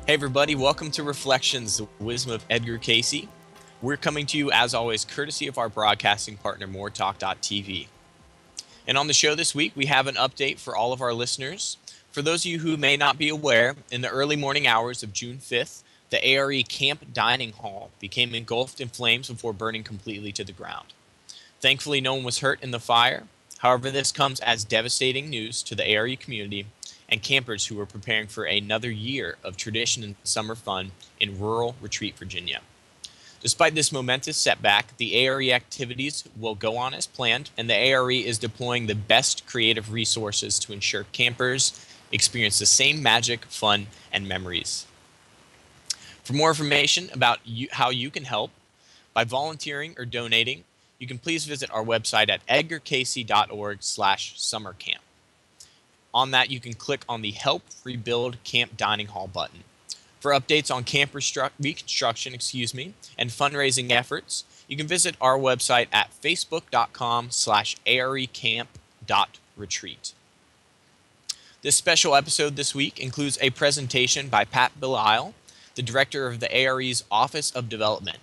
Hey everybody, welcome to Reflections, the wisdom of Edgar Cayce. We're coming to you, as always, courtesy of our broadcasting partner, moretalk.tv. And on the show this week, we have an update for all of our listeners. For those of you who may not be aware, in the early morning hours of June 5th, the A.R.E. Camp Dining Hall became engulfed in flames before burning completely to the ground. Thankfully, no one was hurt in the fire. However, this comes as devastating news to the A.R.E. community and campers who were preparing for another year of tradition and summer fun in rural Retreat, Virginia. Despite this momentous setback, the A.R.E. activities will go on as planned, and the A.R.E. is deploying the best creative resources to ensure campers experience the same magic, fun, and memories. For more information about how you can help by volunteering or donating, you can please visit our website at edgarcayce.org/summercamp. On that, you can click on the Help Rebuild Camp Dining Hall button. For updates on camp reconstruction and fundraising efforts, you can visit our website at facebook.com/arecamp.retreat. This special episode this week includes a presentation by Pat Belisle, the director of the A.R.E.'s Office of Development,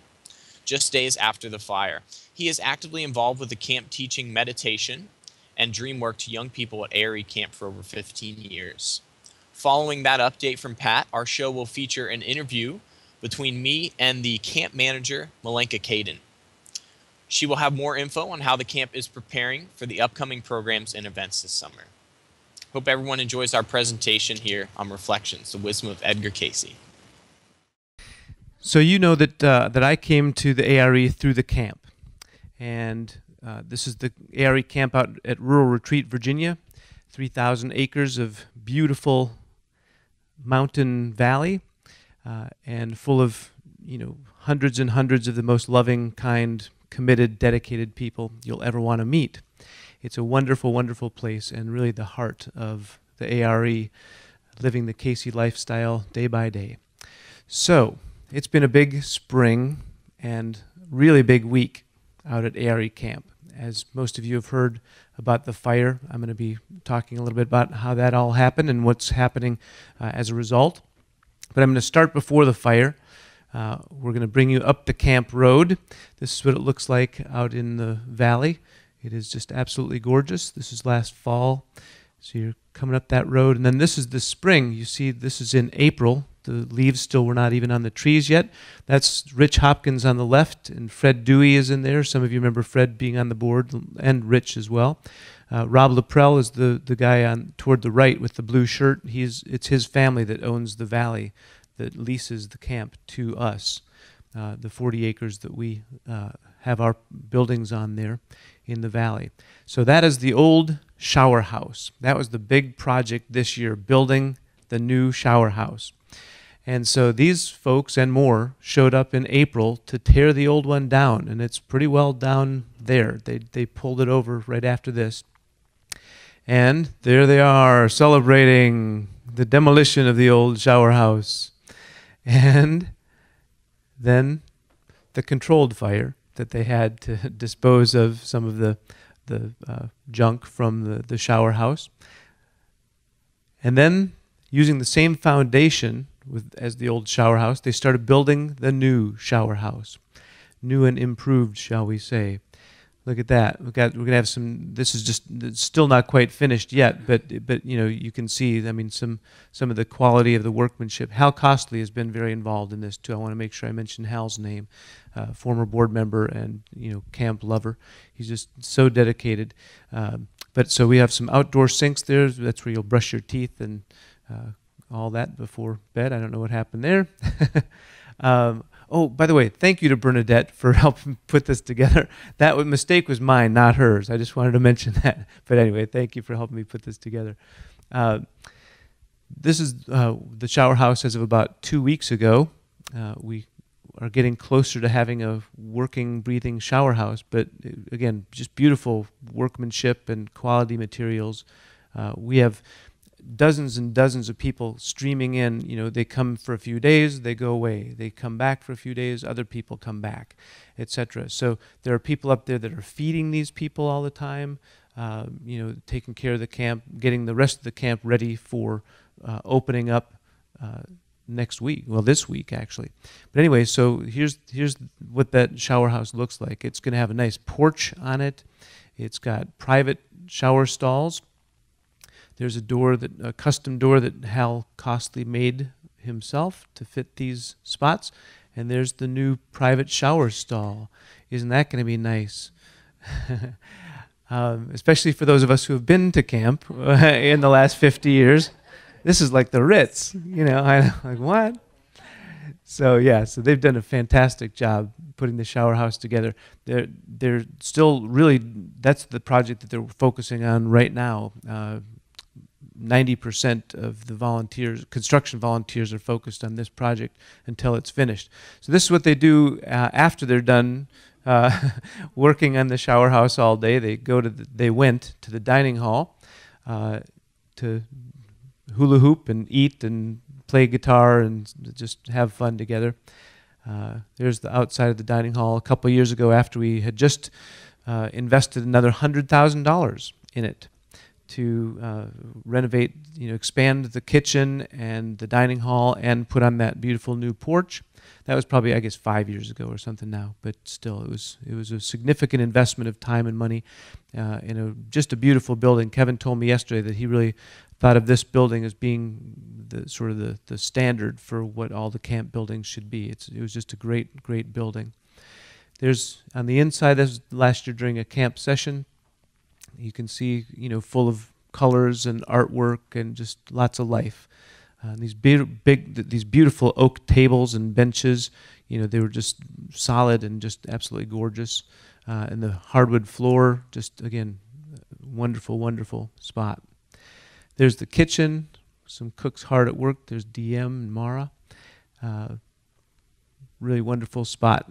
just days after the fire. He is actively involved with the camp teaching meditation and dream work to young people at A.R.E. Camp for over 15 years. Following that update from Pat, our show will feature an interview between me and the camp manager, Malenka Kaydan. She will have more info on how the camp is preparing for the upcoming programs and events this summer. Hope everyone enjoys our presentation here on Reflections, the wisdom of Edgar Cayce. So you know that I came to the A.R.E. through the camp, and this is the A.R.E. camp out at rural Retreat, Virginia, 3,000 acres of beautiful mountain valley, and full of hundreds and hundreds of the most loving, kind, committed, dedicated people you'll ever want to meet. It's a wonderful, wonderful place, and really the heart of the A.R.E., living the Cayce lifestyle day by day. So it's been a big spring and really big week out at A.R.E. camp. As most of you have heard about the fire, I'm going to be talking a little bit about how that all happened and what's happening as a result. But I'm going to start before the fire. We're going to bring you up the camp road. This is what it looks like out in the valley. It is just absolutely gorgeous. This is last fall. So you're coming up that road. And then this is the spring. You see, this is in April. The leaves still were not even on the trees yet. That's Rich Hopkins on the left, and Fred Dewey is in there. Some of you remember Fred being on the board, and Rich as well. Rob Laprelle is the guy on toward the right with the blue shirt. It's his family that owns the valley, that leases the camp to us, the 40 acres that we have our buildings on there in the valley. So that is the old shower house. That was the big project this year, building the new shower house. And so these folks and more showed up in April to tear the old one down, and it's pretty well down there. They pulled it over right after this. And there they are celebrating the demolition of the old shower house. And then the controlled fire that they had to dispose of some of the junk from the shower house. And then, using the same foundation as the old shower house, they started building the new shower house. New and improved, shall we say. Look at that. We're going to have some, this is just, it's still not quite finished yet, but you can see, I mean, some of the quality of the workmanship. Hal Costley has been very involved in this too. I want to make sure I mention Hal's name, former board member and, camp lover. He's just so dedicated. But so we have some outdoor sinks there. That's where you'll brush your teeth and all that before bed. I don't know what happened there. Oh, by the way, thank you to Bernadette for helping put this together. That mistake was mine, not hers. I just wanted to mention that. But anyway, thank you for helping me put this together. This is the shower house as of about 2 weeks ago. We are getting closer to having a working, breathing shower house. But again, just beautiful workmanship and quality materials. We have dozens and dozens of people streaming in. They come for a few days, they go away. They come back for a few days, other people come back, etc. So there are people up there that are feeding these people all the time, taking care of the camp, getting the rest of the camp ready for opening up next week. Well, this week actually. But anyway, so here's what that shower house looks like. It's going to have a nice porch on it. It's got private shower stalls. There's a custom door that Hal Costley made himself to fit these spots. And there's the new private shower stall. Isn't that going to be nice? Especially for those of us who have been to camp in the last 50 years. This is like the Ritz, like what? So yeah, so they've done a fantastic job putting the shower house together. They're still really, that's the project that they're focusing on right now. 90% of the construction volunteers are focused on this project until it's finished. So this is what they do after they're done working on the shower house all day. They went to the dining hall to hula hoop and eat and play guitar and just have fun together. There's the outside of the dining hall. A couple of years ago, after we had just invested another $100,000 in it to renovate, expand the kitchen and the dining hall and put on that beautiful new porch. That was probably, I guess, 5 years ago or something now, but still, it was a significant investment of time and money in just a beautiful building. Kevin told me yesterday that he really thought of this building as being the standard for what all the camp buildings should be. It was just a great building. There's on the inside. This was last year during a camp session. You can see, full of colors and artwork and just lots of life. These beautiful oak tables and benches, they were just solid and just absolutely gorgeous. And the hardwood floor, just again, wonderful spot. There's the kitchen, some cooks hard at work. There's DM and Mara. Really wonderful spot.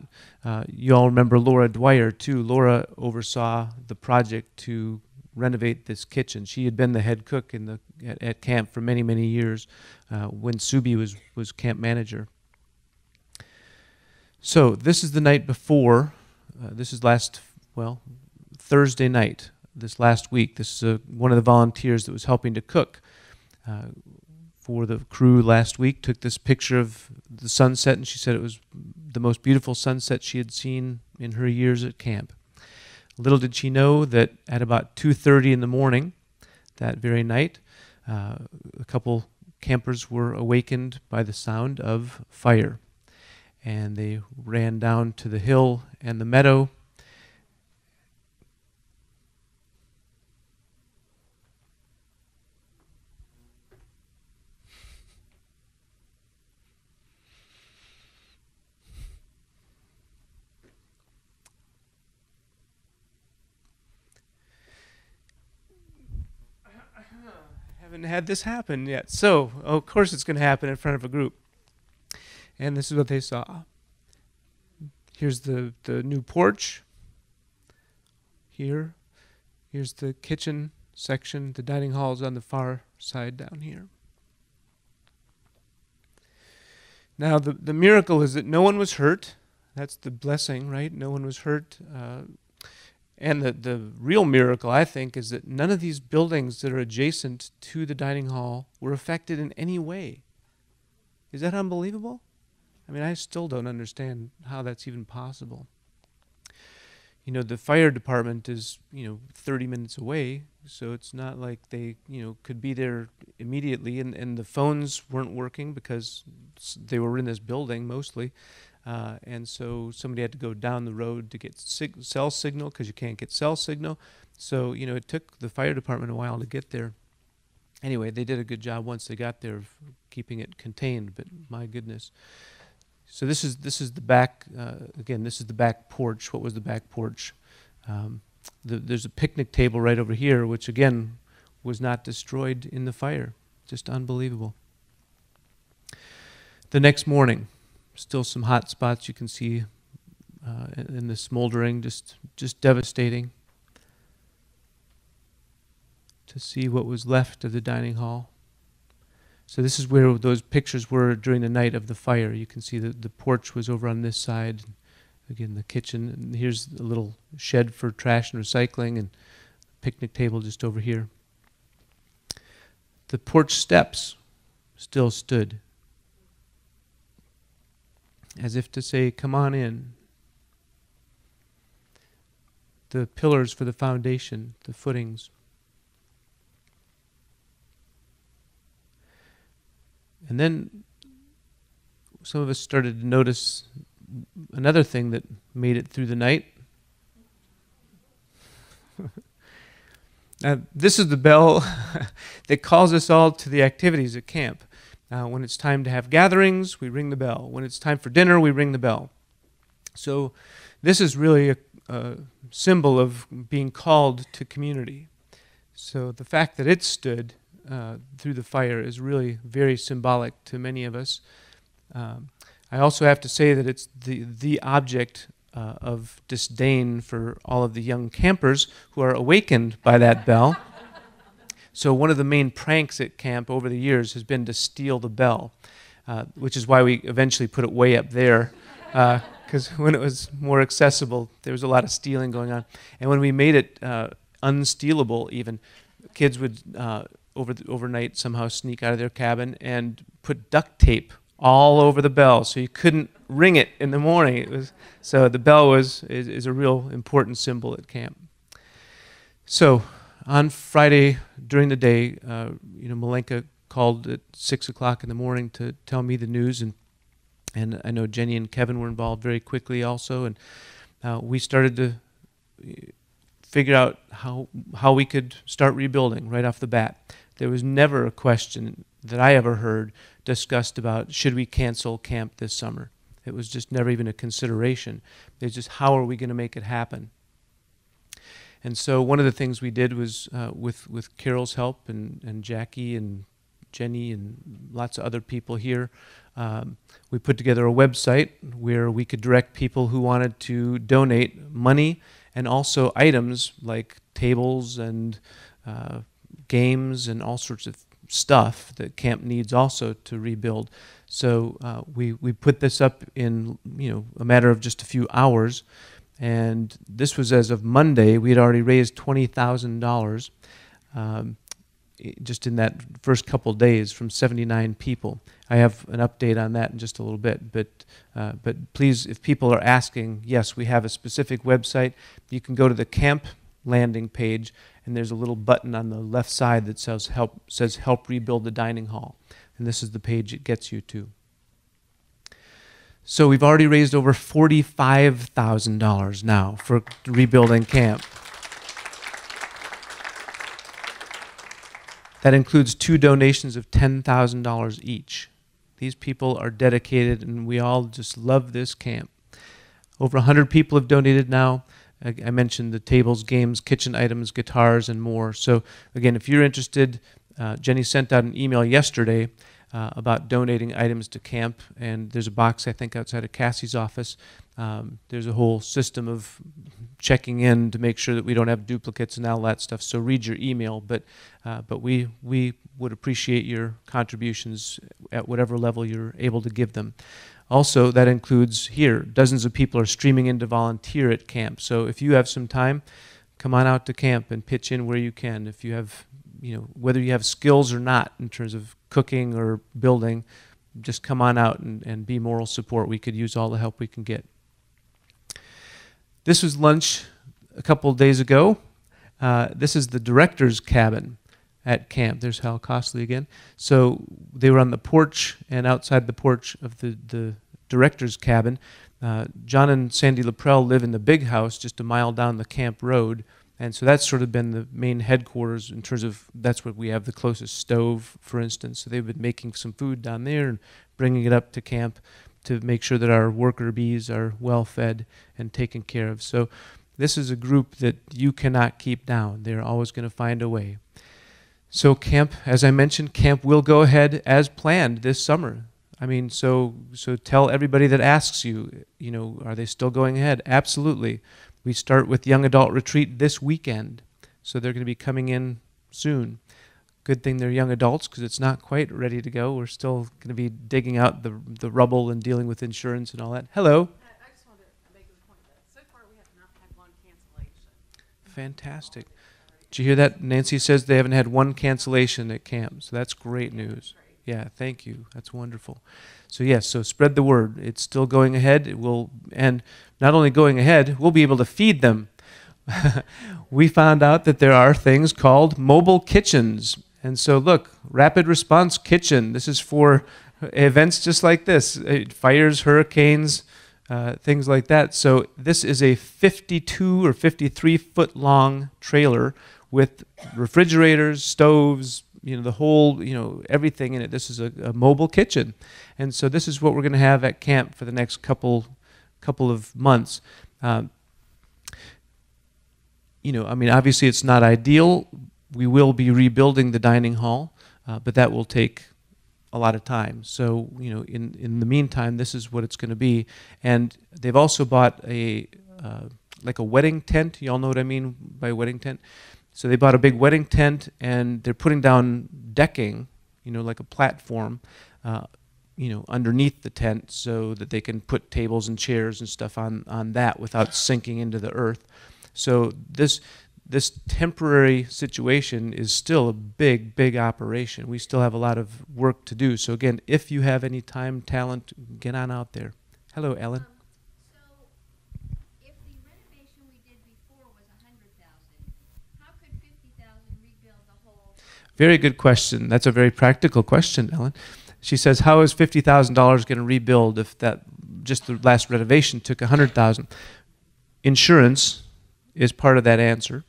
You all remember Laura Dwyer, too. Laura oversaw the project to renovate this kitchen. She had been the head cook at camp for many years when Subi was camp manager. So this is the night before. This is Thursday night, this last week. This is one of the volunteers that was helping to cook for the crew last week. Took this picture of the sunset, and she said it was the most beautiful sunset she had seen in her years at camp. Little did she know that at about 2:30 in the morning that very night, a couple campers were awakened by the sound of fire. And they ran down to the hill and the meadow. Haven't had this happen yet. So, of course it's going to happen in front of a group. And this is what they saw. Here's the new porch. Here's the kitchen section. The dining hall is on the far side down here. Now, the miracle is that no one was hurt. That's the blessing, right? No one was hurt. And the real miracle, I think, is that none of these buildings that are adjacent to the dining hall were affected in any way. Is that unbelievable? I mean, I still don't understand how that's even possible. The fire department is, 30 minutes away, so it's not like they, could be there immediately, and the phones weren't working because they were in this building mostly. And so somebody had to go down the road to get cell signal because you can't get cell signal. So, it took the fire department a while to get there. Anyway, they did a good job once they got there of keeping it contained, but my goodness. So this is the back, again, this is the back porch. What was the back porch? There's a picnic table right over here, which again was not destroyed in the fire. Just unbelievable. The next morning, still some hot spots you can see in the smoldering, just devastating to see what was left of the dining hall. So this is where those pictures were during the night of the fire. You can see the porch was over on this side. Again, the kitchen. And here's a little shed for trash and recycling, and picnic table just over here. The porch steps still stood. as if to say, come on in. The pillars for the foundation, the footings. And then some of us started to notice another thing that made it through the night. Now, this is the bell that calls us all to the activities at camp. When it's time to have gatherings, we ring the bell. When it's time for dinner, we ring the bell. So this is really a symbol of being called to community. So the fact that it stood through the fire is really very symbolic to many of us. I also have to say that it's the object of disdain for all of the young campers who are awakened by that bell. So one of the main pranks at camp over the years has been to steal the bell, which is why we eventually put it way up there, because when it was more accessible, there was a lot of stealing going on. And when we made it unstealable even, kids would overnight somehow sneak out of their cabin and put duct tape all over the bell, so you couldn't ring it in the morning. So the bell is a real important symbol at camp. So on Friday during the day, Malenka called at 6 o'clock in the morning to tell me the news, and I know Jenny and Kevin were involved very quickly also, and we started to figure out how we could start rebuilding right off the bat. There was never a question that I ever heard discussed about should we cancel camp this summer. It was just never even a consideration. It's just how are we going to make it happen? And so one of the things we did was with Carol's help and Jackie and Jenny and lots of other people here, we put together a website where we could direct people who wanted to donate money and also items like tables and games and all sorts of stuff that camp needs also to rebuild. So we put this up in a matter of just a few hours, and this was as of Monday. We had already raised $20,000 just in that first couple days from 79 people. I have an update on that in just a little bit, but please, if people are asking, yes, we have a specific website. You can go to the camp landing page, and there's a little button on the left side that says help rebuild the dining hall, and this is the page it gets you to. So we've already raised over $45,000 now for rebuilding camp. That includes 2 donations of $10,000 each. These people are dedicated, and we all just love this camp. Over 100 people have donated now. I mentioned the tables, games, kitchen items, guitars, and more. So again, if you're interested, Jenny sent out an email yesterday about donating items to camp, and there's a box, I think, outside of Cassie's office. There's a whole system of checking in to make sure that we don't have duplicates and all that stuff, so read your email. But we would appreciate your contributions at whatever level you're able to give them. Also, that includes here, dozens of people are streaming in to volunteer at camp. So if you have some time, come on out to camp and pitch in where you can. If you have, whether you have skills or not in terms of cooking or building, just come on out and be moral support. We could use all the help we can get. This was lunch a couple of days ago. This is the director's cabin at camp. There's Hal Costley again. So they were on the porch, and outside the porch of the director's cabin, John and Sandy Laprelle live in the big house just a mile down the camp road, and so that's sort of been the main headquarters in terms of that's where we have the closest stove, for instance. So they've been making some food down there and bringing it up to camp to make sure that our worker bees are well fed and taken care of. So this is a group that you cannot keep down. They're always going to find a way. So camp, as I mentioned, camp will go ahead as planned this summer. I mean, so tell everybody that asks you, are they still going ahead? Absolutely. We start with young adult retreat this weekend, so they're going to be coming in soon. Good thing they're young adults because it's not quite ready to go. We're still going to be digging out the rubble and dealing with insurance and all that. Hello. I just wanted to make a point that so far we have not had one cancellation. Fantastic. Did you hear that? Nancy says they haven't had one cancellation at camp, so that's great news. Yeah, thank you. That's wonderful. So yes, so spread the word. It's still going ahead. It will, and not only going ahead, we'll be able to feed them. We found out that there are things called mobile kitchens. And so look, rapid response kitchen. This is for events just like this, fires, hurricanes, things like that. So this is a 52 or 53 foot long trailer with refrigerators, stoves, the whole, everything in it. This is a mobile kitchen. And so this is what we're going to have at camp for the next couple of months. Obviously it's not ideal. We will be rebuilding the dining hall, but that will take a lot of time. So, in the meantime, this is what it's going to be. And they've also bought like a wedding tent. You all know what I mean by wedding tent? So they bought a big wedding tent, and they're putting down decking, like a platform, underneath the tent so that they can put tables and chairs and stuff on that without sinking into the earth. So this temporary situation is still a big, big operation. We still have a lot of work to do. So again, if you have any time, talent, get on out there. Hello, Ellen. So if the renovation we did before was $100,000, how could $50,000 rebuild the whole? Very good question. That's a very practical question, Ellen. She says, how is $50,000 going to rebuild if that just the last renovation took $100,000? Insurance is part of that answer.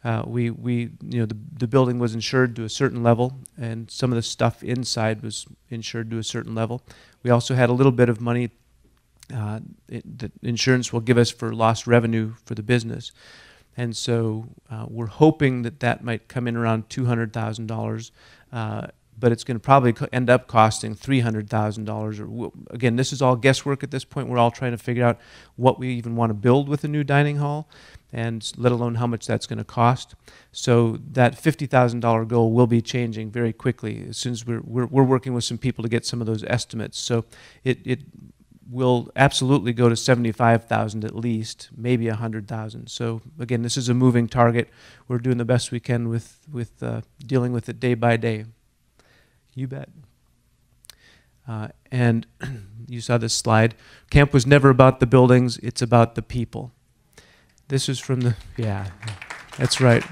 The building was insured to a certain level, and some of the stuff inside was insured to a certain level. We also had a little bit of money that insurance will give us for lost revenue for the business. And so we're hoping that might come in around $200,000, but it's going to probably end up costing $300,000. Again, this is all guesswork at this point. We're all trying to figure out what we even want to build with a new dining hall, and let alone how much that's going to cost. So that $50,000 goal will be changing very quickly as soon as we're working with some people to get some of those estimates. So it will absolutely go to $75,000 at least, maybe $100,000. So again, this is a moving target. We're doing the best we can with dealing with it day by day. You bet. And you saw this slide. Camp was never about the buildings. It's about the people. This is from that's right.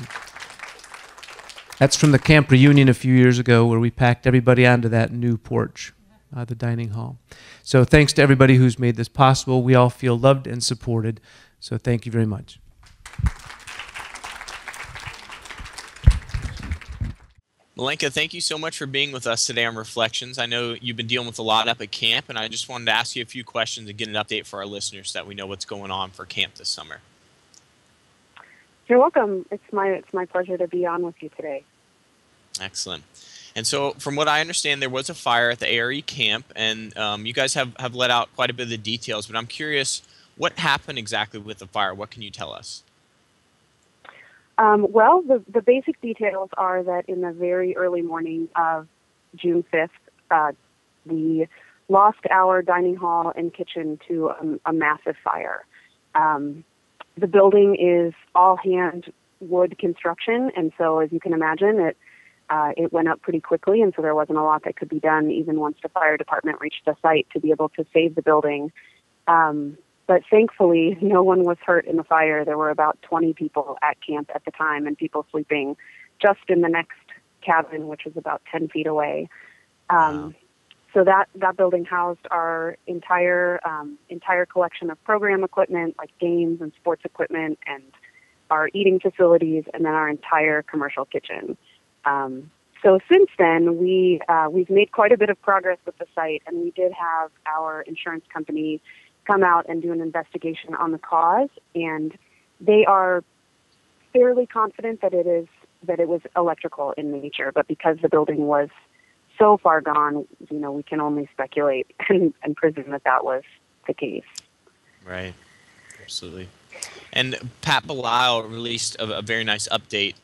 That's from the camp reunion a few years ago where we packed everybody onto that new porch, the dining hall. So thanks to everybody who's made this possible. We all feel loved and supported. So thank you very much. Malenka, thank you so much for being with us today on Reflections. I know you've been dealing with a lot up at camp, and I just wanted to ask you a few questions and get an update for our listeners so that we know what's going on for camp this summer. You're welcome. It's my pleasure to be on with you today. Excellent. And so from what I understand, there was a fire at the A.R.E. camp, and you guys have let out quite a bit of the details, but I'm curious, what happened exactly with the fire? What can you tell us? Well, the basic details are that in the very early morning of June 5th, we lost our dining hall and kitchen to a massive fire. The building is all-hand wood construction, and so as you can imagine, it went up pretty quickly, and so there wasn't a lot that could be done even once the fire department reached the site to be able to save the building. But thankfully, no one was hurt in the fire. There were about 20 people at camp at the time, and people sleeping just in the next cabin, which was about 10 feet away. Wow. So that building housed our entire collection of program equipment, like games and sports equipment, and our eating facilities, and then our entire commercial kitchen. So since then, we've made quite a bit of progress with the site, and we did have our insurance company come out and do an investigation on the cause, and they are fairly confident that it was electrical in nature, but because the building was so far gone, we can only speculate and presume that was the case. Right. Absolutely. And Pat Belisle released a very nice update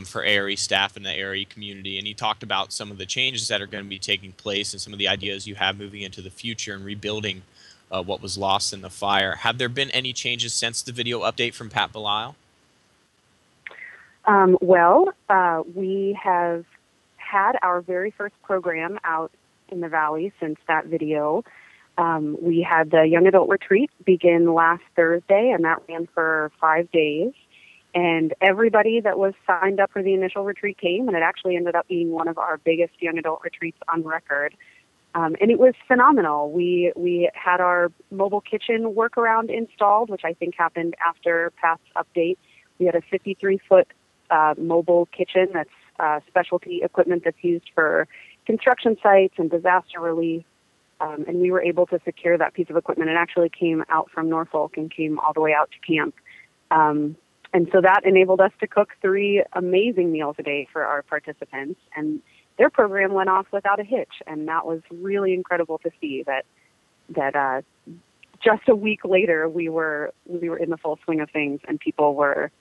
for A.R.E. staff and the A.R.E. community, and he talked about some of the changes that are going to be taking place and some of the ideas you have moving into the future and rebuilding what was lost in the fire. Have there been any changes since the video update from Pat Belisle? We have had our very first program out in the Valley since that video. We had the Young Adult Retreat begin last Thursday, and that ran for 5 days. And everybody that was signed up for the initial retreat came, and it actually ended up being one of our biggest young adult retreats on record. And it was phenomenal. We had our mobile kitchen workaround installed, which I think happened after Pat's update. We had a 53-foot mobile kitchen that's specialty equipment that's used for construction sites and disaster relief. And we were able to secure that piece of equipment. It actually came out from Norfolk and came all the way out to camp. And so that enabled us to cook 3 amazing meals a day for our participants. And their program went off without a hitch. And that was really incredible to see that just a week later, we were in the full swing of things, and people were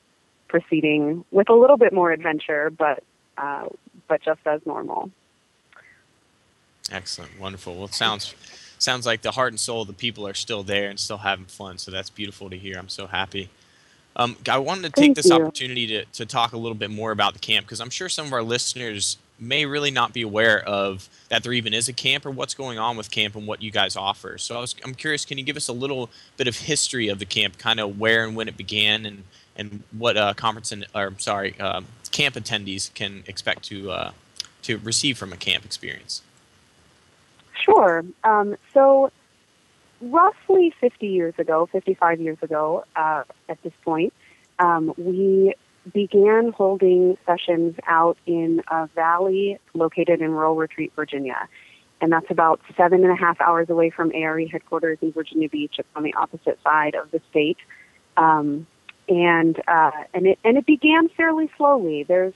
proceeding with a little bit more adventure, but just as normal. Excellent. Wonderful. Well, it sounds like the heart and soul of the people are still there and still having fun. So that's beautiful to hear. I'm so happy. I wanted to take this opportunity to talk a little bit more about the camp, because I'm sure some of our listeners may really not be aware of that there even is a camp or what's going on with camp and what you guys offer. So I'm curious, can you give us a little bit of history of the camp, kind of where and when it began, and what camp attendees can expect to receive from a camp experience? Sure. So roughly 55 years ago, at this point, we began holding sessions out in a valley located in rural Retreat, Virginia. And that's about 7.5 hours away from A.R.E. headquarters in Virginia Beach. It's on the opposite side of the state. And it began fairly slowly. There's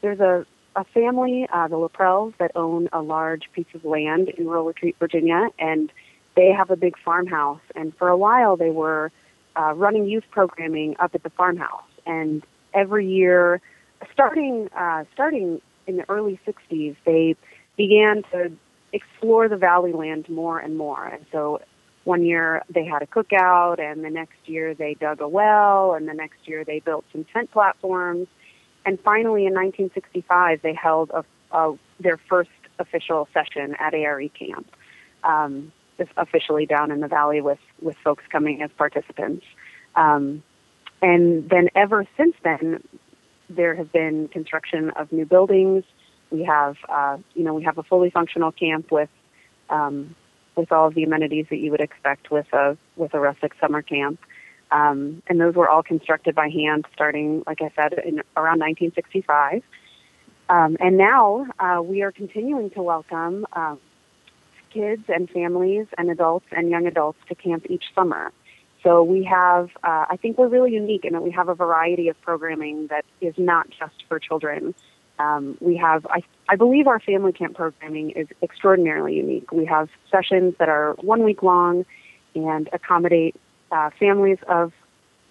a family, the Laprelles, that own a large piece of land in rural Retreat, Virginia, and they have a big farmhouse. And for a while, they were running youth programming up at the farmhouse. And every year, starting in the early 60s, they began to explore the valley land more and more. And so one year they had a cookout, and the next year they dug a well, and the next year they built some tent platforms. And finally, in 1965, they held their first official session at A.R.E. camp, officially down in the valley with folks coming as participants. And then ever since then, there has been construction of new buildings. We have a fully functional camp with all of the amenities that you would expect with a rustic summer camp. And those were all constructed by hand starting, like I said, in around 1965. And now we are continuing to welcome kids and families and adults and young adults to camp each summer. So we have, I think we're really unique in that we have a variety of programming that is not just for children. We have, I believe our family camp programming is extraordinarily unique. We have sessions that are 1 week long and accommodate families of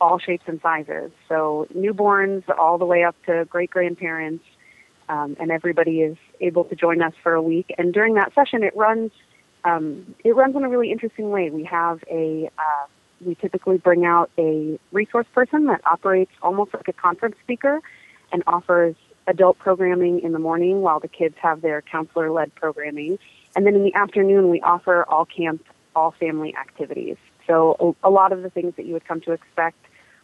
all shapes and sizes. So newborns all the way up to great-grandparents, and everybody is able to join us for a week. And during that session, it runs in a really interesting way. We typically bring out a resource person that operates almost like a conference speaker and offers adult programming in the morning while the kids have their counselor-led programming. And then in the afternoon, we offer all camp, all family activities. So a lot of the things that you would come to expect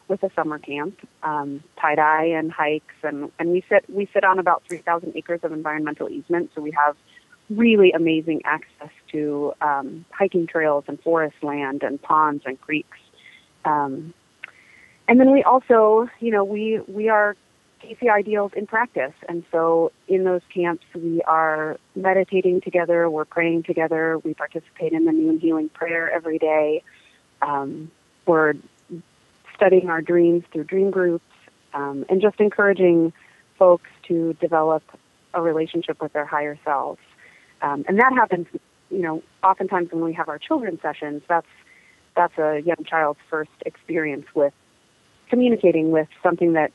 with a summer camp, tie-dye and hikes, and we sit on about 3,000 acres of environmental easement, so we have really amazing access to hiking trails and forest land and ponds and creeks. And then we also, we are Cayce ideals in practice. And so in those camps, we are meditating together, we're praying together, we participate in the noon healing prayer every day. We're studying our dreams through dream groups, and just encouraging folks to develop a relationship with their higher selves. And that happens, oftentimes when we have our children's sessions, that's a young child's first experience with communicating with something that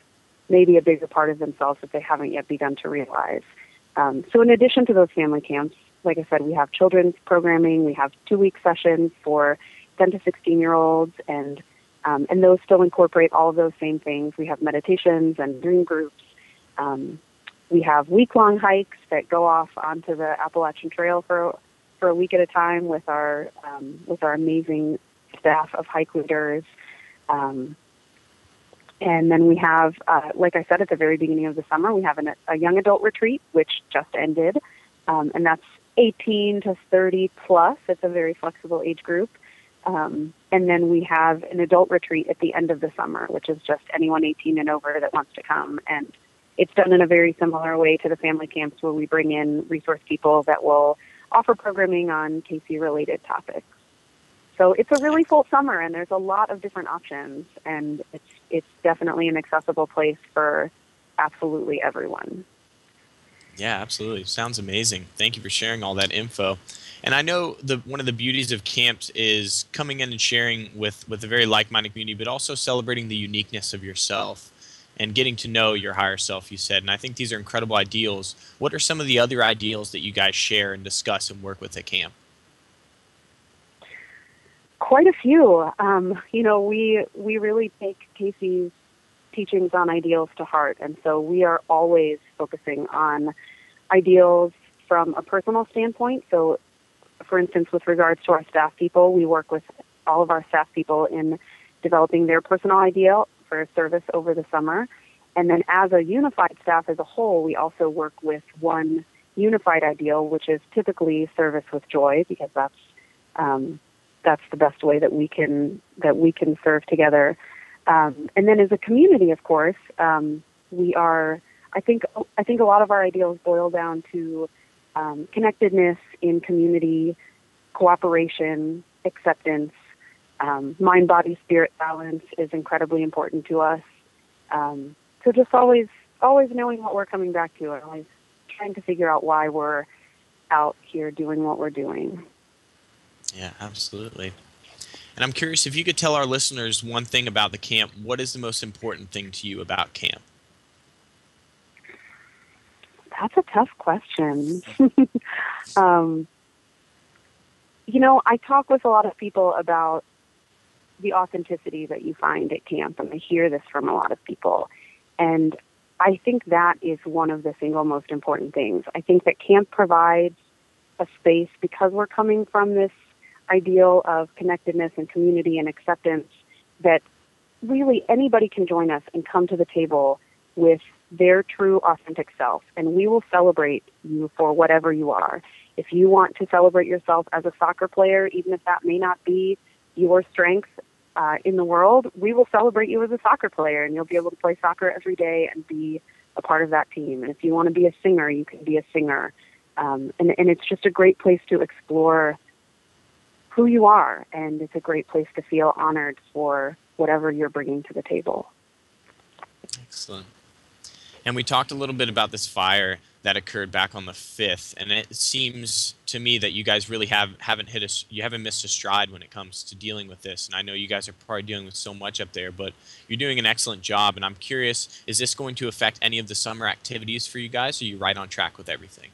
may be a bigger part of themselves that they haven't yet begun to realize. So in addition to those family camps, like I said, we have children's programming. We have 2-week sessions for 10 to 16-year-olds, and those still incorporate all of those same things. We have meditations and dream groups. We have week-long hikes that go off onto the Appalachian Trail for a week at a time with our amazing staff of hike leaders. And then we have, like I said at the very beginning of the summer, we have a young adult retreat, which just ended, and that's 18 to 30 plus. It's a very flexible age group. And then we have an adult retreat at the end of the summer, which is just anyone 18 and over that wants to come. And it's done in a very similar way to the family camps, where we bring in resource people that will offer programming on Cayce-related topics. So it's a really full summer, and there's a lot of different options, and it's definitely an accessible place for absolutely everyone. Yeah, absolutely. Sounds amazing. Thank you for sharing all that info. And I know one of the beauties of camps is coming in and sharing with a very like-minded community, but also celebrating the uniqueness of yourself and getting to know your higher self, you said. And I think these are incredible ideals. What are some of the other ideals that you guys share and discuss and work with at camp? Quite a few. We really take Cayce's teachings on ideals to heart, and so we are always focusing on ideals from a personal standpoint. So, for instance, with regards to our staff people, we work with all of our staff people in developing their personal ideal for service over the summer. And then as a unified staff as a whole, we also work with one unified ideal, which is typically service with joy, because that's the best way that we can serve together. And then as a community, of course, we are, I think a lot of our ideals boil down to connectedness in community, cooperation, acceptance, mind, body, spirit balance is incredibly important to us. So just always knowing what we're coming back to, and always trying to figure out why we're out here doing what we're doing. Yeah, absolutely. And I'm curious if you could tell our listeners one thing about the camp. What is the most important thing to you about camp? That's a tough question. I talk with a lot of people about the authenticity that you find at camp, and I hear this from a lot of people. And I think that is one of the single most important things. I think that camp provides a space, because we're coming from this ideal of connectedness and community and acceptance, that really anybody can join us and come to the table with their true authentic self, and we will celebrate you for whatever you are. If you want to celebrate yourself as a soccer player, even if that may not be your strength in the world, we will celebrate you as a soccer player, and you'll be able to play soccer every day and be a part of that team. And if you want to be a singer, you can be a singer. And it's just a great place to explore who you are, and it's a great place to feel honored for whatever you're bringing to the table. Excellent. And we talked a little bit about this fire that occurred back on the 5th, and it seems to me that you guys really haven't missed a stride when it comes to dealing with this. And I know you guys are probably dealing with so much up there, but you're doing an excellent job. And I'm curious, is this going to affect any of the summer activities for you guys, or are you right on track with everything?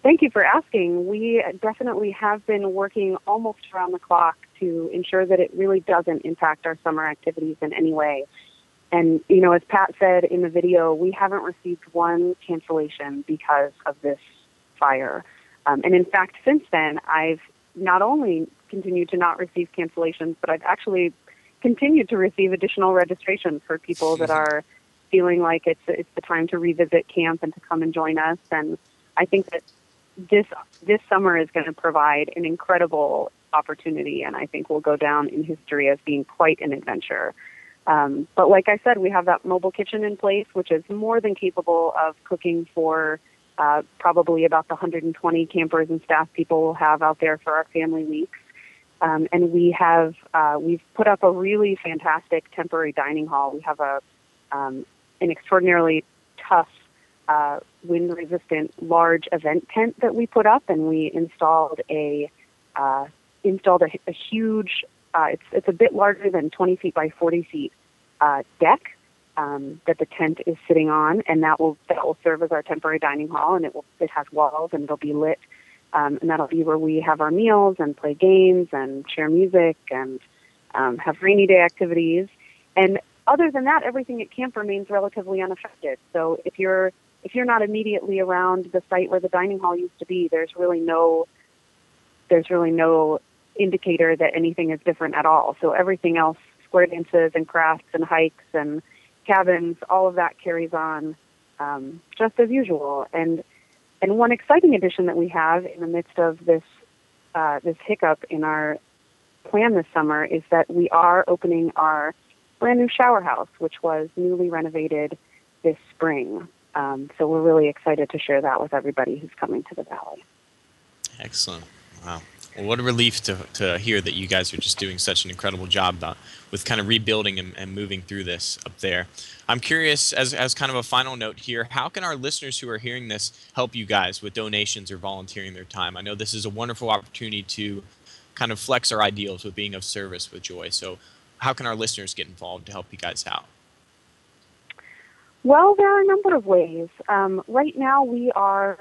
Thank you for asking. We definitely have been working almost around the clock to ensure that it really doesn't impact our summer activities in any way. And, as Pat said in the video, we haven't received one cancellation because of this fire. And in fact, since then, I've not only continued to not receive cancellations, but I've actually continued to receive additional registrations for people that are feeling like it's the time to revisit camp and to come and join us. And I think that this summer is going to provide an incredible opportunity, and I think will go down in history as being quite an adventure. But like I said, we have that mobile kitchen in place, which is more than capable of cooking for probably about the 120 campers and staff people we'll have out there for our family weeks. And we've put up a really fantastic temporary dining hall. We have an extraordinarily tough, wind-resistant, large event tent that we put up, and we installed a huge. It's a bit larger than 20 feet by 40 feet deck that the tent is sitting on, and that will serve as our temporary dining hall. And it has walls, and it'll be lit, and that'll be where we have our meals and play games and share music and have rainy day activities. And other than that, everything at camp remains relatively unaffected. So if you're not immediately around the site where the dining hall used to be, there's really no indicator that anything is different at all. So everything else, square dances and crafts and hikes and cabins, all of that carries on just as usual. And one exciting addition that we have in the midst of this hiccup in our plan this summer is that we are opening our brand new shower house, which was newly renovated this spring. So we're really excited to share that with everybody who's coming to the Valley. Excellent. Wow. Well, what a relief to hear that you guys are just doing such an incredible job with kind of rebuilding and moving through this up there. I'm curious, as kind of a final note here, how can our listeners who are hearing this help you guys with donations or volunteering their time? I know this is a wonderful opportunity to kind of flex our ideals with being of service with joy. So how can our listeners get involved to help you guys out? Well, there are a number of ways. Right now we're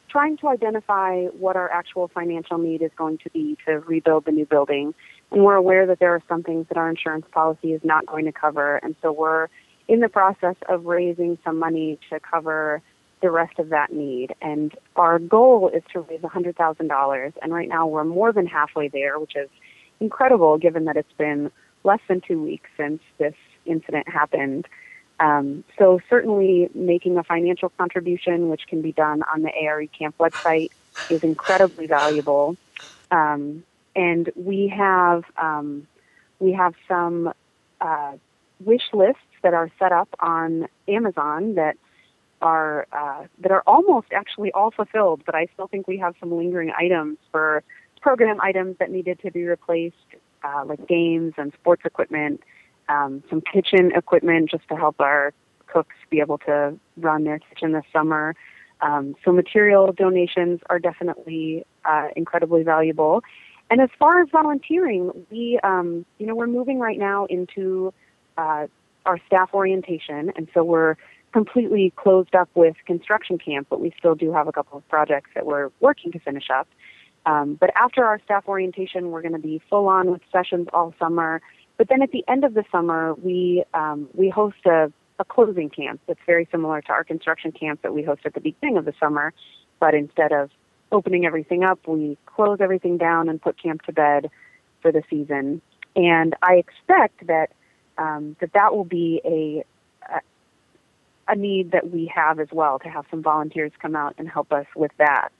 trying to identify what our actual financial need is going to be to rebuild the new building. And we're aware that there are some things that our insurance policy is not going to cover. And so we're in the process of raising some money to cover the rest of that need. And our goal is to raise $100,000. And right now we're more than halfway there, which is incredible given that it's been less than 2 weeks since this incident happened. So certainly making a financial contribution, which can be done on the A.R.E. camp website, is incredibly valuable. And we have some wish lists that are set up on Amazon that are almost actually all fulfilled, but I still think we have some lingering items for program items that needed to be replaced, like games and sports equipment. Some kitchen equipment just to help our cooks be able to run their kitchen this summer. So material donations are definitely incredibly valuable. And as far as volunteering, we're moving right now into our staff orientation, and so we're completely closed up with construction camp, but we still do have a couple of projects that we're working to finish up. But after our staff orientation, we're going to be full on with sessions all summer. But then at the end of the summer, we host a closing camp that's very similar to our construction camp that we host at the beginning of the summer. But instead of opening everything up, we close everything down and put camp to bed for the season. And I expect that that will be a need that we have as well, to have some volunteers come out and help us with that.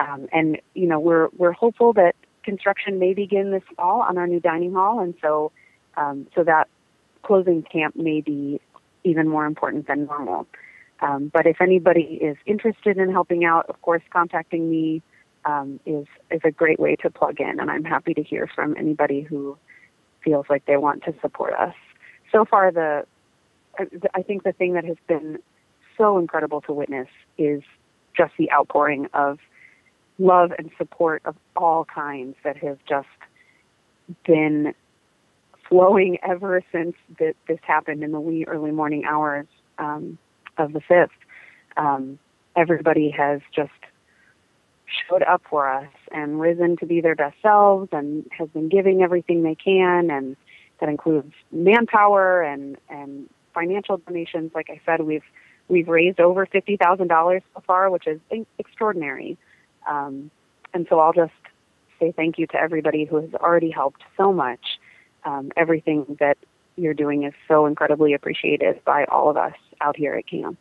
And we're hopeful that construction may begin this fall on our new dining hall, and so that closing camp may be even more important than normal. But if anybody is interested in helping out, of course, contacting me is a great way to plug in, and I'm happy to hear from anybody who feels like they want to support us. So far, I think the thing that has been so incredible to witness is just the outpouring of love and support of all kinds that have just been flowing ever since this happened in the wee early morning hours of the 5th. Everybody has just showed up for us and risen to be their best selves and has been giving everything they can, and that includes manpower and financial donations. Like I said, we've raised over $50,000 so far, which is extraordinary. And so I'll just say thank you to everybody who has already helped so much. Everything that you're doing is so incredibly appreciated by all of us out here at camp.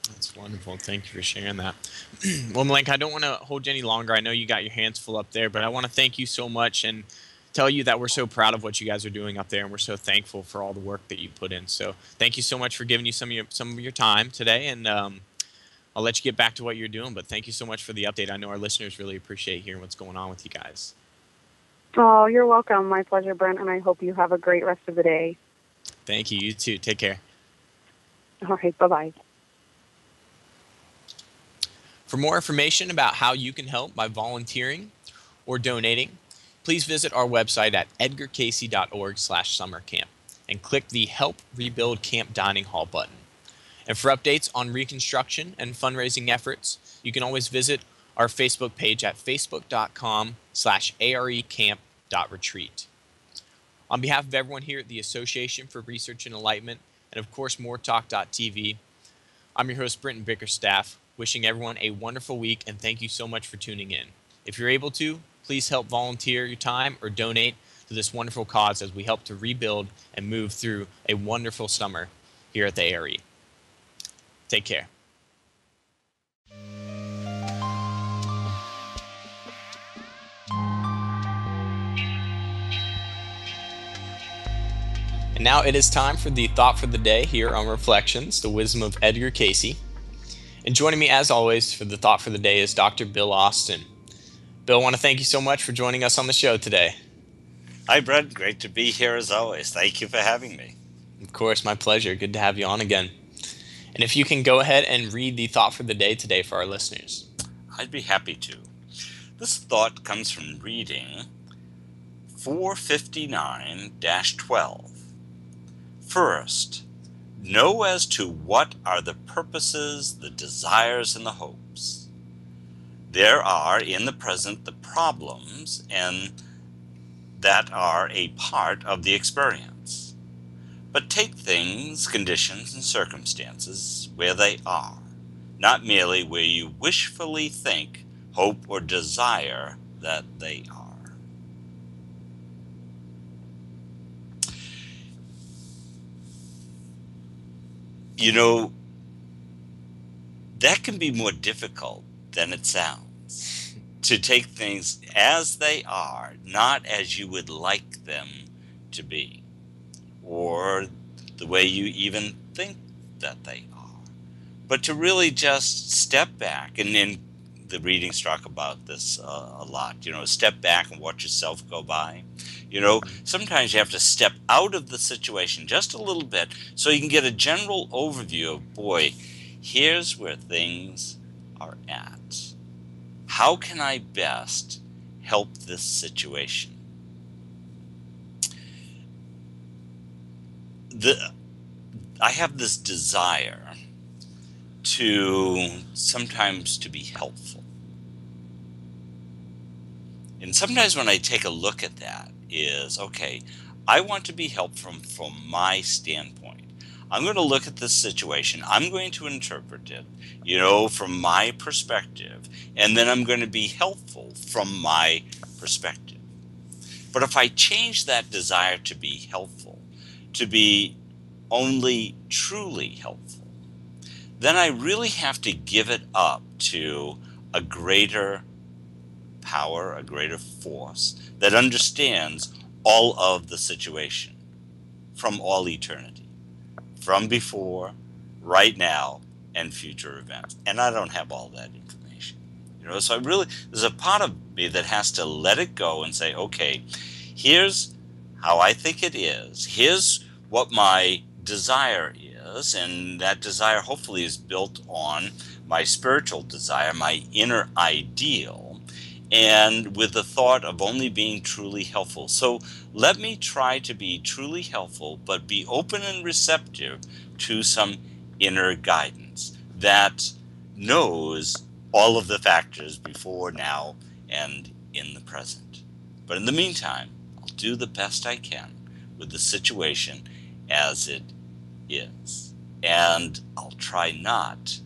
That's wonderful. Thank you for sharing that. Well, Malenka, I don't want to hold you any longer. I know you got your hands full up there, but I want to thank you so much and tell you that we're so proud of what you guys are doing up there, and we're so thankful for all the work that you put in. So thank you so much for giving you some of your time today, and I'll let you get back to what you're doing, but thank you so much for the update. I know our listeners really appreciate hearing what's going on with you guys. Oh, you're welcome. My pleasure, Brent, and I hope you have a great rest of the day. Thank you. You too. Take care. All right. Bye-bye. For more information about how you can help by volunteering or donating, please visit our website at edgarcayce.org/summercamp and click the Help Rebuild Camp Dining Hall button. And for updates on reconstruction and fundraising efforts, you can always visit our Facebook page at facebook.com/arecamp.retreat. On behalf of everyone here at the Association for Research and Enlightenment, and of course moretalk.tv, I'm your host, Brenton Bickerstaff, wishing everyone a wonderful week, and thank you so much for tuning in. If you're able to, please help volunteer your time or donate to this wonderful cause as we help to rebuild and move through a wonderful summer here at the A.R.E. Take care. And now it is time for the thought for the day here on Reflections, the wisdom of Edgar Cayce. And joining me as always for the thought for the day is Dr. Bill Austin. Bill, I want to thank you so much for joining us on the show today. Hi, Brett. Great to be here as always. Thank you for having me. Of course, my pleasure. Good to have you on again. And if you can go ahead and read the thought for the day today for our listeners. I'd be happy to. This thought comes from reading 459-12. First, know as to what are the purposes, the desires, and the hopes. There are in the present the problems and that are a part of the experience. But take things, conditions, and circumstances where they are, not merely where you wishfully think, hope, or desire that they are. You know, that can be more difficult than it sounds. To take things as they are, not as you would like them to be, or the way you even think that they are. But to really just step back, and then the readings talk about this a lot, step back and watch yourself go by. Sometimes you have to step out of the situation just a little bit so you can get a general overview of, boy, here's where things are at. How can I best help this situation? I have this desire to sometimes to be helpful. And sometimes when I take a look at that is, okay, I want to be helpful from my standpoint. I'm going to look at this situation. I'm going to interpret it, from my perspective, and then I'm going to be helpful from my perspective. But if I change that desire to be helpful, to be only truly helpful, then I really have to give it up to a greater power, a greater force that understands all of the situation from all eternity, from before, right now, and future events. And I don't have all that information. So there's a part of me that has to let it go and say, okay, here's how I think it is. Here's what my desire is. And that desire hopefully is built on my spiritual desire, my inner ideal, and with the thought of only being truly helpful. So let me try to be truly helpful, but be open and receptive to some inner guidance that knows all of the factors before, now, and in the present. But in the meantime, I'll do the best I can with the situation as it is. And I'll try not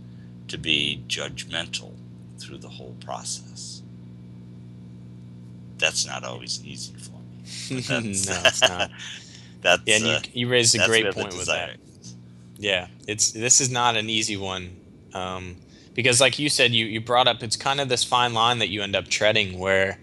to be judgmental through the whole process. That's not always easy for me. No, it's not. And you raised a great point with that. Yeah, this is not an easy one, because like you said, you brought up, it's kind of this fine line that you end up treading where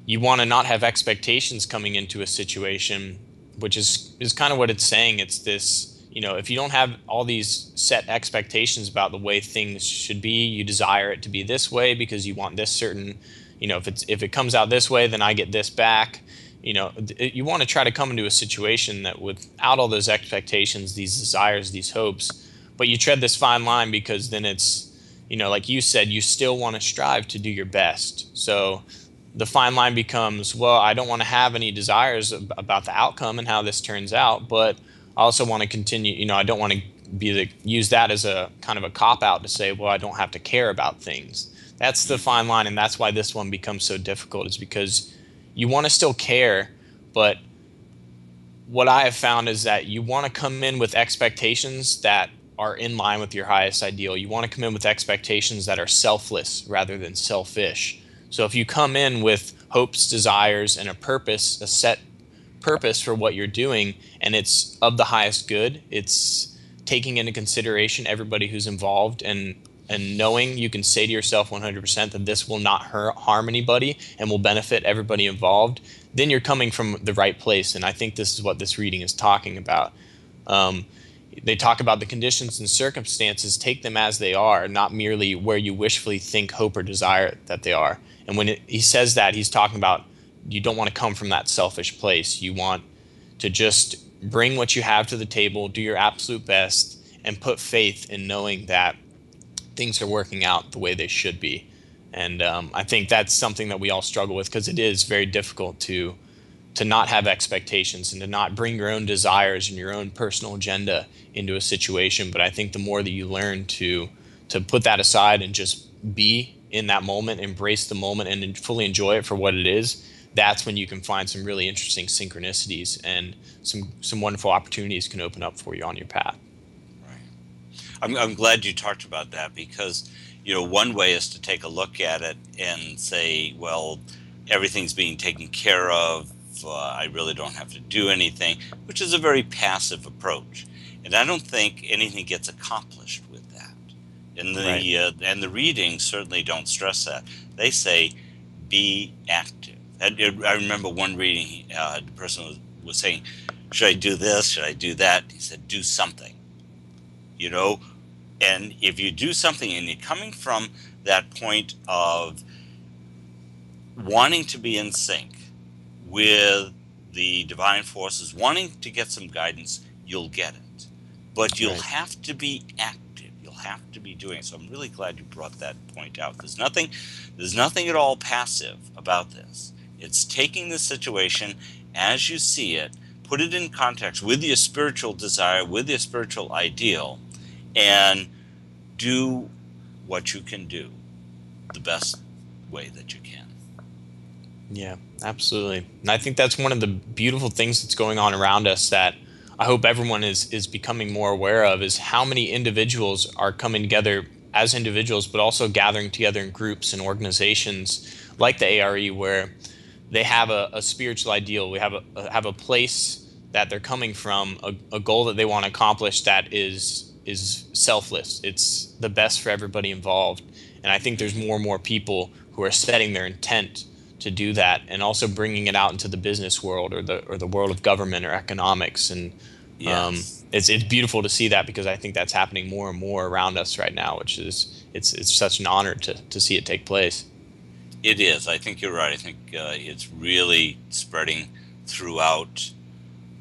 you want to not have expectations coming into a situation, which is kind of what it's saying. It's this, if you don't have all these set expectations about the way things should be, you desire it to be this way because you want this certain, if it comes out this way, then I get this back. You want to try to come into a situation that without all those expectations, these desires, these hopes, but you tread this fine line because then it's, like you said, you still want to strive to do your best. So the fine line becomes, well, I don't want to have any desires about the outcome and how this turns out, but I also want to continue, I don't want to use that as a kind of a cop-out to say, well, I don't have to care about things. That's the fine line, and that's why this one becomes so difficult, is because you want to still care, but what I have found is that you want to come in with expectations that are in line with your highest ideal. You want to come in with expectations that are selfless rather than selfish. So if you come in with hopes, desires, and a purpose, a set purpose for what you're doing, and it's of the highest good, it's taking into consideration everybody who's involved, and knowing you can say to yourself 100% that this will not harm anybody and will benefit everybody involved, then you're coming from the right place. And I think this is what this reading is talking about. They talk about the conditions and circumstances, take them as they are, not merely where you wishfully think, hope, or desire that they are. And when he says that, he's talking about you don't want to come from that selfish place. You want to just bring what you have to the table, do your absolute best, and put faith in knowing that things are working out the way they should be. And I think that's something that we all struggle with, because it is very difficult to not have expectations and to not bring your own desires and your own personal agenda into a situation. But I think the more that you learn to put that aside and just be in that moment, embrace the moment, and fully enjoy it for what it is, that's when you can find some really interesting synchronicities, and some wonderful opportunities can open up for you on your path. I'm glad you talked about that, because, one way is to take a look at it and say, well, everything's being taken care of. I really don't have to do anything, which is a very passive approach. And I don't think anything gets accomplished with that. And the readings certainly don't stress that. They say, be active. And I remember one reading, the person was saying, should I do this? Should I do that? He said, do something. And if you do something and you're coming from that point of wanting to be in sync with the divine forces, wanting to get some guidance, you'll get it. But you'll have to be active. You'll have to be doing it. So I'm really glad you brought that point out. There's nothing at all passive about this. It's taking the situation as you see it, put it in context with your spiritual desire, with your spiritual ideal, and do what you can do the best way that you can. Yeah, absolutely. And I think that's one of the beautiful things that's going on around us that I hope everyone is becoming more aware of, is how many individuals are coming together as individuals, but also gathering together in groups and organizations like the A.R.E, where they have a spiritual ideal. We have a place that they're coming from, a goal that they want to accomplish that is selfless. It's the best for everybody involved. And I think there's more and more people who are setting their intent to do that, and also bringing it out into the business world, or the world of government or economics. And it's beautiful to see that, because I think that's happening more and more around us right now, which is it's such an honor to see it take place. It is. I think you're right. I think it's really spreading throughout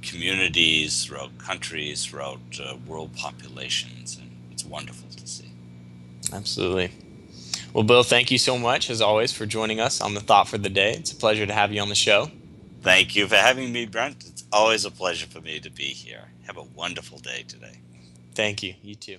communities, throughout countries, throughout world populations, and it's wonderful to see. Absolutely. Well, Bill, thank you so much, as always, for joining us on The Thought for the Day. It's a pleasure to have you on the show. Thank you for having me, Brent. It's always a pleasure for me to be here. Have a wonderful day today. Thank you. You too.